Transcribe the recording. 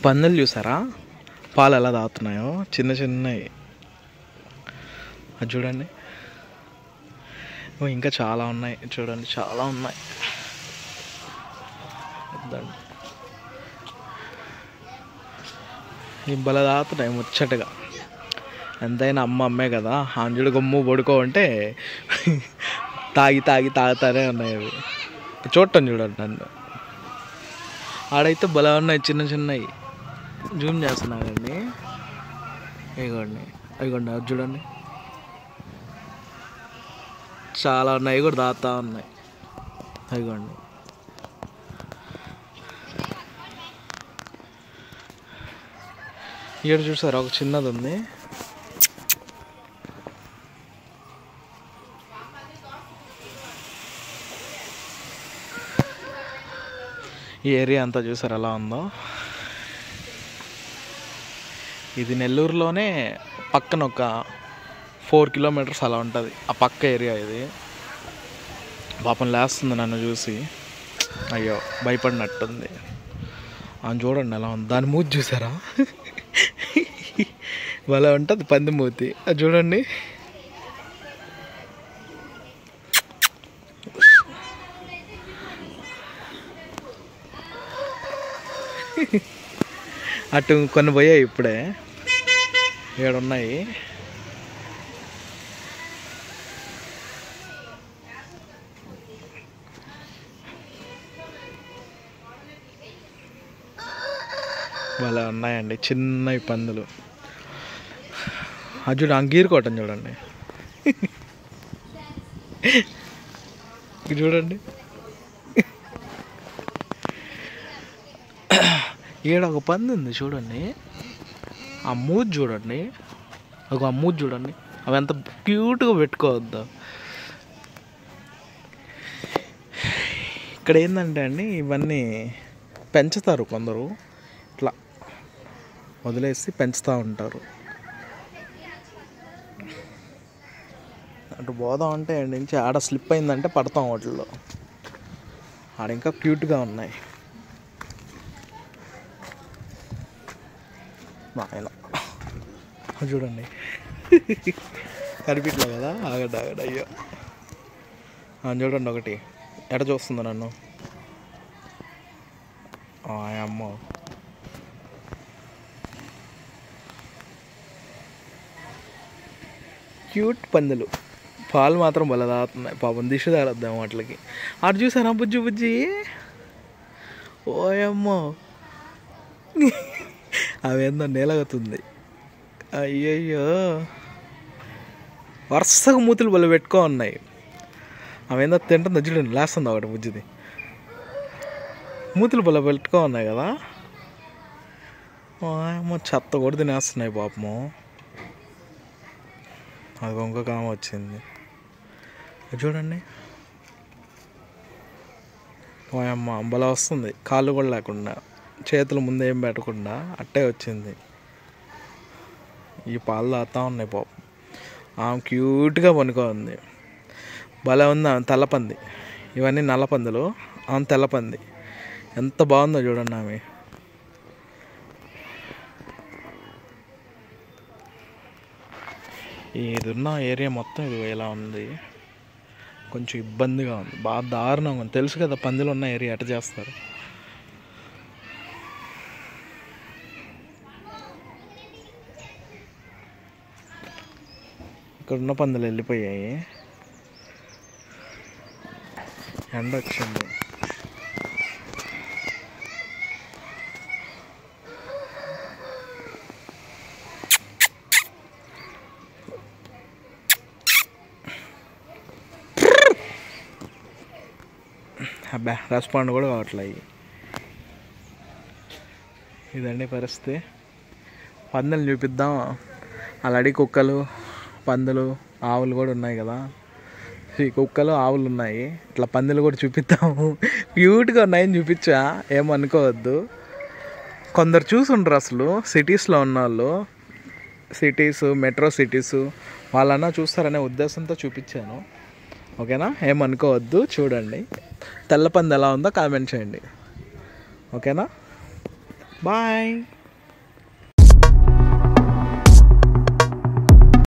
పందులు చూసారా పాలు ఎలా తాగుతున్నాయో, చిన్న చిన్నవి. అది చూడండి. ఇంకా చాలా ఉన్నాయి చూడండి, చాలా ఉన్నాయి. ఈ బల తాగుతున్నాయి ముచ్చటగా. ఎంతైనా అమ్మే కదా, ఆంజుడు గమ్ము పడుకో అంటే తాగుతానే ఉన్నాయి అవి. చూడటం చూడండి నన్ను. ఆడైతే బలా ఉన్నాయి చిన్న చిన్నవి. జూమ్ చేస్తున్నారండి. ఇగోండి అది చూడండి, చాలా ఉన్నాయి. కూడా తాగుతా ఉన్నాయి. అదిగోండి. ఇక్కడ చూసారా ఒక చిన్నది ఉంది. ఈ ఏరియా అంతా చూసారు ఎలా ఉందో. ఇది నెల్లూరులోనే పక్కన ఒక 4 కిలోమీటర్స్ అలా ఉంటుంది ఆ పక్క ఏరియా ఇది. పాపం లేస్తుంది నన్ను చూసి. అయ్యో భయపడినట్టుంది. అని చూడండి ఎలా ఉంది. దాని మూతి చూసారా భలే ఉంటుంది పంది మూతి. అది చూడండి. అటు కొన్ని పోయాయి ఇప్పుడే, 7 ఉన్నాయి. భలే ఉన్నాయండి చిన్నవి పందులు. అది చూడండి, అంగీరుకోవటం చూడండి. చూడండి ఈడ ఒక పంది ఉంది చూడండి. ఆ మూతి చూడండి, ఆ మూతి చూడండి. అవి ఎంత క్యూట్గా పెట్టుకోవద్దు. ఇక్కడ ఏంటంటే అండి, ఇవన్నీ పెంచుతారు కొందరు, ఇట్లా వదిలేసి పెంచుతూ ఉంటారు. అటు పోదాం అంటే నుంచి ఆడ స్లిప్ అయిందంటే పడతాం వాటిల్లో. ఆడ ఇంకా క్యూట్గా ఉన్నాయి. ఆయన చూడండి కనిపించలే కదా. ఆగండి అయ్యో చూడండి ఒకటి ఎట చూస్తుంది నన్ను. అమ్మో క్యూట్ పందులు. పాలు మాత్రం భలే తాగుతున్నాయి. పాపం దిష్టి తాగొద్దాం వాటికి. అటు చూసారా బుజ్జి. ఓయమ్మో అవేందో నేలగుతుంది. అయ్యయ్యో వరుసగా మూతులు భలే పెట్టుకో ఉన్నాయి. అవేందో తింటుందో చూడండి, లేస్తుంది ఒకటి బుజ్జిది. మూతులు భలే పెట్టుకో ఉన్నాయి కదా. ఏమో చెత్త కూడా తినేస్తున్నాయి పాపము. అది ఇంకొక ఆమె వచ్చింది చూడండి. అమ్మ భలే వస్తుంది, కాళ్ళు కూడా లేకుండా, చేతులు ముందు ఏం పెట్టకుండా అట్టే వచ్చింది. ఈ పాలు తాగుతూ ఉన్నాయి పాపం. ఆమె క్యూట్గా పనుకోంది. భలే ఉంది ఆమె. తెల్లపంది. ఇవన్నీ నల్లపందులు, ఆమె తెల్లపంది. ఎంత బాగుందో చూడండి ఆమె. ఇదున్న ఏరియా మొత్తం ఇది ఇలా ఉంది. కొంచెం ఇబ్బందిగా ఉంది, బాగా దారుణంగా ఉంది. తెలుసు కదా పందులు ఉన్న ఏరియా ఎట చేస్తారు. ఇక్కడ ఉన్న పందులు వెళ్ళిపోయాయి. ఎండ వచ్చింది. అబ్బా రెస్పాండ్ కూడా కావట్లేదు. ఇదండి పరిస్థితి. పందులు చూపిద్దాం. అలాంటి కుక్కలు, పందులు, ఆవులు కూడా ఉన్నాయి కదా. ఈ కుక్కలు ఆవులు ఉన్నాయి, ఇట్లా పందులు కూడా చూపిద్దాము. క్యూట్గా ఉన్నాయని చూపించా, ఏమనుకోవద్దు. కొందరు చూసుండ్రు అసలు సిటీస్లో ఉన్న వాళ్ళు, సిటీస్ మెట్రో సిటీస్ వాళ్ళన్నా చూస్తారనే ఉద్దేశంతో చూపించాను. ఓకేనా, ఏమనుకోవద్దు. చూడండి తెల్ల పంది ఎలా ఉందో కామెంట్ చేయండి. ఓకేనా. బాయ్.